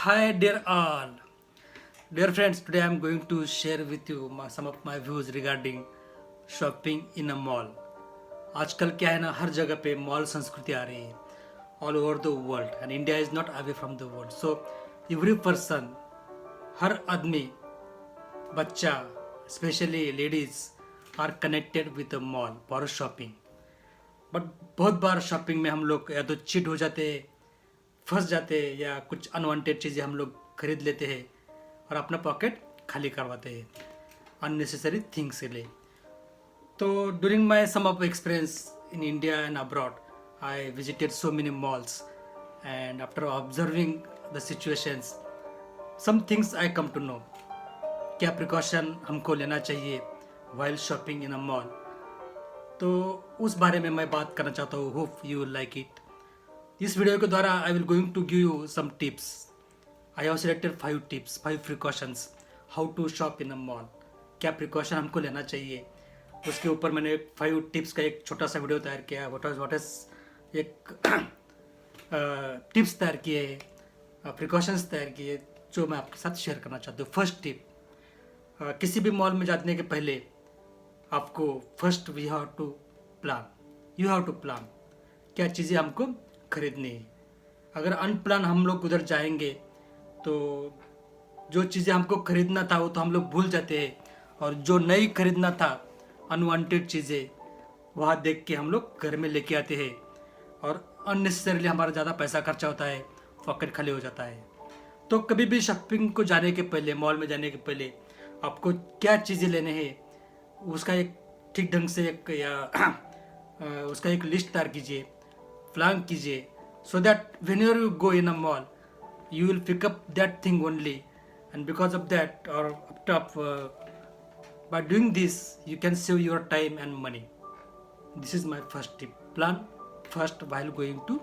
Hi, dear all. Dear friends, today I am going to share with you some of my views regarding shopping in a mall. आजकल क्या है ना, हर जगह पे mall संस्कृति आ रही है all over the world and India is not away from the world. So every person, हर आदमी, बच्चा, specially ladies are connected with the mall for shopping. But बहुत बार शॉपिंग में हम लोग या तो चीट हो जाते हैं, फंस जाते हैं, या कुछ अनवांटेड चीज़ें हम लोग खरीद लेते हैं और अपना पॉकेट खाली करवाते हैं अननेसेसरी थिंग्स के लिए. तो during my some of experience in India and abroad, I visited so many malls and after observing the situations, some things I come to know. क्या प्रिकॉशन हमको लेना चाहिए while shopping in a mall, तो उस बारे में मैं बात करना चाहता हूँ. Hope you like it. इस वीडियो के द्वारा I will going to give you some tips. I have selected 5 tips, 5 precautions how to shop in a mall. क्या प्रिकॉशन हमको लेना चाहिए, उसके ऊपर मैंने 5 टिप्स का एक छोटा सा वीडियो तैयार किया. व्हाट इज एक टिप्स तैयार किए, प्रिकॉशंस तैयार किए, जो मैं आपके साथ शेयर करना चाहता हूँ. फर्स्ट टिप, किसी भी मॉल में जाने के पहले आपको first we have to plan. You have to plan क्या चीज़ें हमको खरीदनी है. अगर अनप्लान हम लोग उधर जाएंगे तो जो चीज़ें हमको खरीदना था वो तो हम लोग भूल जाते हैं, और जो नहीं खरीदना था अनवांटेड चीज़ें वहाँ देख के हम लोग घर में लेके आते हैं और अननेसेसरीली हमारा ज़्यादा पैसा खर्चा होता है, पॉकेट खाली हो जाता है. तो कभी भी शॉपिंग को जाने के पहले, मॉल में जाने के पहले आपको क्या चीज़ें लेने हैं उसका एक ठीक ढंग से एक उसका एक लिस्ट तैयार कीजिए, प्लान कीजिए, so that whenever you go in a mall you will pick up that thing only, and because of that or by doing this you can save your time and money. This is my first tip. Plan first while going to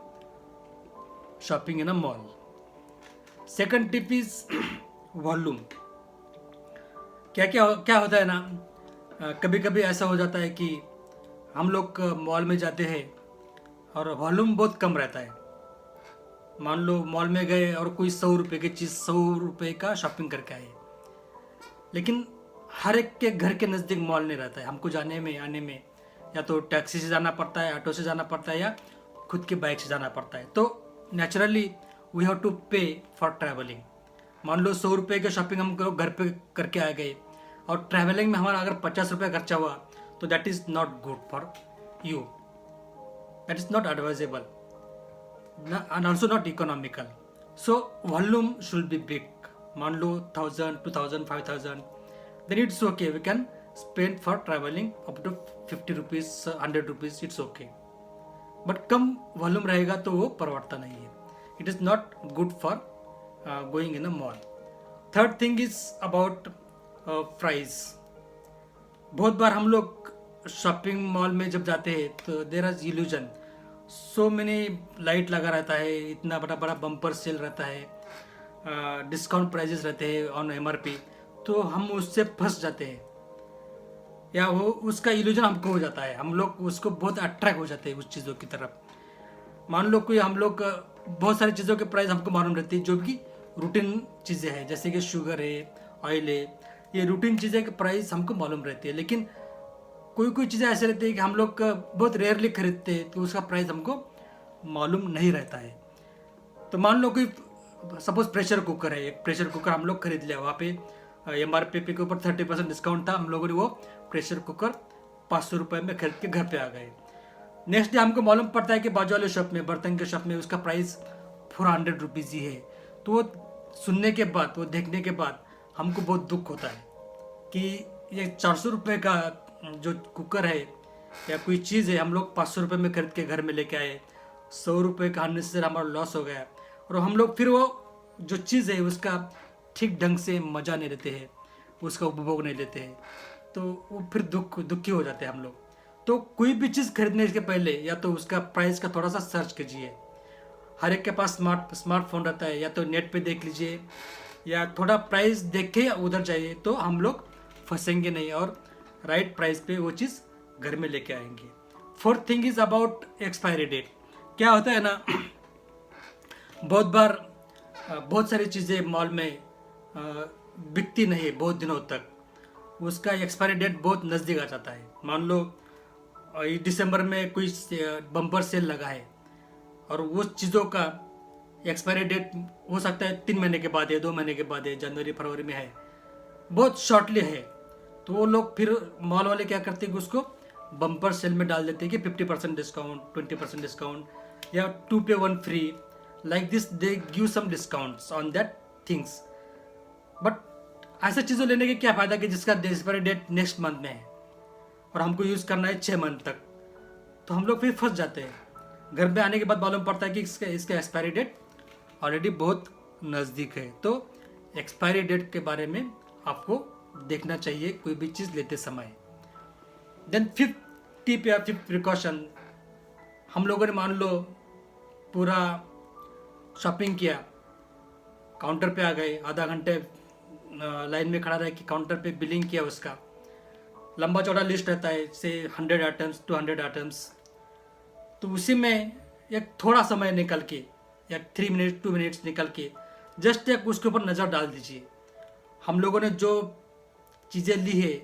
shopping in a mall. Second tip is volume. क्या होता है ना, कभी कभी ऐसा हो जाता है कि हम लोग मॉल में जाते हैं और वॉल्यूम बहुत कम रहता है. मान लो मॉल में गए और कोई 100 रुपये की चीज़ 100 रुपये का शॉपिंग करके आए, लेकिन हर एक के घर के नज़दीक मॉल नहीं रहता है. हमको जाने में आने में या तो टैक्सी से जाना पड़ता है, ऑटो से जाना पड़ता है, या खुद के बाइक से जाना पड़ता है. तो नेचुरली वी हैव टू पे फॉर ट्रैवलिंग. मान लो 100 रुपये की शॉपिंग हम घर पे करके आ गए और ट्रैवलिंग में हमारा अगर 50 रुपये खर्चा हुआ तो that is not good for you. That is not advisable and also not economical. So volume should be big. मान लो 1000, 2000, 5000, then it's okay. We can spend for traveling up to 50 rupees, 100 rupees. It's okay. But come volume रहेगा तो वो परवड़ता नहीं है. It is not good for going in a mall. Third thing is about price. बहुत बार हम लोग shopping mall में जब जाते हैं तो there is illusion, so many light लगा रहता है, इतना बड़ा बड़ा बम्पर सेल रहता है, डिस्काउंट प्राइजेस रहते हैं ऑन MRP, तो हम उससे फंस जाते हैं या वो उसका इल्यूजन हमको हो जाता है. हम लोग उसको बहुत अट्रैक्ट हो जाते हैं उस चीज़ों की तरफ. मान लो कोई हम लोग बहुत सारी चीज़ों के प्राइस हमको मालूम रहती है जो कि रूटीन चीज़ें हैं, जैसे कि शुगर है, ऑयल है, ये रूटीन चीज़ें के प्राइस हमको मालूम रहती है. लेकिन कोई चीज़ें ऐसे रहती है कि हम लोग बहुत रेयरली खरीदते हैं तो उसका प्राइस हमको मालूम नहीं रहता है. तो मान लो कोई सपोज प्रेशर कुकर है, एक प्रेशर कुकर हम लोग खरीद लिया, वहाँ पे MRP के ऊपर 30% डिस्काउंट था, हम लोगों ने वो प्रेशर कुकर 500 रुपये में खरीद के घर पे आ गए. नेक्स्ट डे हमको मालूम पड़ता है कि बाजू वाले शॉप में, बर्तन के शॉप में उसका प्राइस 400 रुपीज़ ही है. तो वो सुनने के बाद, वो देखने के बाद हमको बहुत दुख होता है कि ये 400 रुपये का जो कुकर है या कोई चीज़ है हम लोग 500 रुपये में खरीद के घर में लेके आए, 100 रुपये का अननेसेसरी हमारा लॉस हो गया, और हम लोग फिर वो जो चीज़ है उसका ठीक ढंग से मज़ा नहीं लेते हैं, उसका उपभोग नहीं लेते हैं, तो वो फिर दुखी हो जाते हैं हम लोग. तो कोई भी चीज़ खरीदने के पहले या तो उसका प्राइस का थोड़ा सा सर्च कीजिए. हर एक के पास स्मार्टफोन रहता है, या तो नेट पे देख लीजिए या थोड़ा प्राइस देख के उधर जाइए, तो हम लोग फंसेंगे नहीं और राइट प्राइस पे वो चीज़ घर में लेके आएंगे. Fourth thing is about expiry date. क्या होता है ना, बहुत बार बहुत सारी चीज़ें मॉल में बिकती नहीं है बहुत दिनों तक, उसका एक्सपायरी डेट बहुत नज़दीक आ जाता है। मान लो दिसंबर में कोई बम्पर सेल लगा है और उस चीज़ों का एक्सपायरी डेट हो सकता है 3 महीने के बाद है, 2 महीने के बाद है, जनवरी फरवरी में है, बहुत शॉर्टली है। तो वो लोग फिर मॉल वाले क्या करते हैं कि उसको बम्पर सेल में डाल देते हैं कि 50% डिस्काउंट, 20% डिस्काउंट या 2 पे 1 free, like this they give some discounts on that things. But ऐसा चीज़ों लेने के क्या फ़ायदा कि जिसका एक्सपायरी डेट नेक्स्ट मंथ में है और हमको यूज़ करना है 6 मंथ तक, तो हम लोग फिर फंस जाते हैं। घर में आने के बाद मालूम पड़ता है कि इसका एक्सपायरी डेट ऑलरेडी बहुत नज़दीक है। तो एक्सपायरी डेट के बारे में आपको देखना चाहिए कोई भी चीज़ लेते समय। देन 5th टिप या 5th प्रिकॉशन, हम लोगों ने मान लो पूरा शॉपिंग किया, काउंटर पे आ गए, आधा घंटे लाइन में खड़ा रह के काउंटर पे बिलिंग किया, उसका लंबा चौड़ा लिस्ट रहता है से 100 आइटम्स 200 आइटम्स, तो उसी में एक थोड़ा समय निकल के या 3 मिनट 2 मिनट्स निकल के जस्ट एक उसके ऊपर नज़र डाल दीजिए। हम लोगों ने जो चीज़ें ली है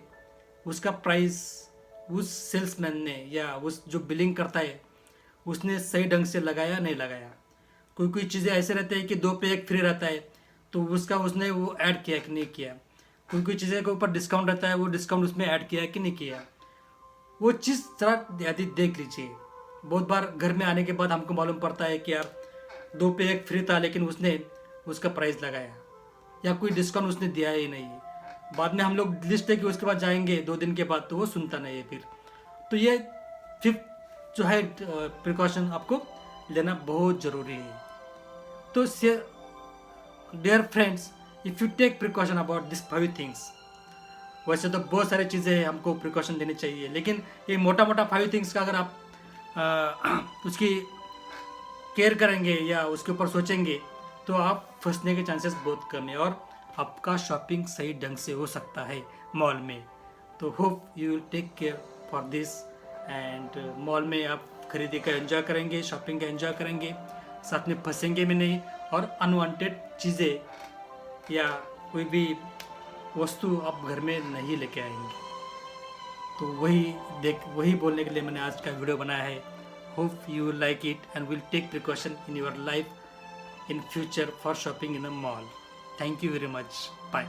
उसका प्राइस उस सेल्समैन ने या उस जो बिलिंग करता है उसने सही ढंग से लगाया नहीं लगाया। कोई चीज़ें ऐसे रहते हैं कि 2 पे 1 फ्री रहता है, तो उसने वो ऐड किया कि नहीं किया। कोई चीज़ें के ऊपर डिस्काउंट रहता है, वो डिस्काउंट उसमें ऐड किया कि नहीं किया। वो चीज़ ज़रा यदि देख लीजिए। बहुत बार घर में आने के बाद हमको मालूम पड़ता है कि यार 2 पे 1 फ्री था, लेकिन उसने उसका प्राइस लगाया या कोई डिस्काउंट उसने दिया ही नहीं। बाद में हम लोग लिस्ट है कि उसके बाद जाएंगे 2 दिन के बाद, तो वो सुनता नहीं है फिर। तो ये 5th जो है प्रिकॉशन आपको लेना बहुत ज़रूरी है। तो dear friends, if you take precaution about this 5 things, वैसे तो बहुत सारी चीज़ें हमको प्रिकॉशन देनी चाहिए, लेकिन ये मोटा मोटा 5 थिंग्स का अगर आप उसकी केयर करेंगे या उसके ऊपर सोचेंगे तो आप फंसने के चांसेस बहुत कम है और आपका शॉपिंग सही ढंग से हो सकता है मॉल में। तो hope you will take care for this and mall में आप खरीदी का एंजॉय करेंगे, शॉपिंग का एंजॉय करेंगे, साथ में फंसेंगे भी नहीं और अनवांटेड चीज़ें या कोई भी वस्तु आप घर में नहीं लेके आएंगे। तो वही बोलने के लिए मैंने आज का वीडियो बनाया है। Hope you like it and will take precaution in your life in future for shopping in a mall. Thank you very much. Bye.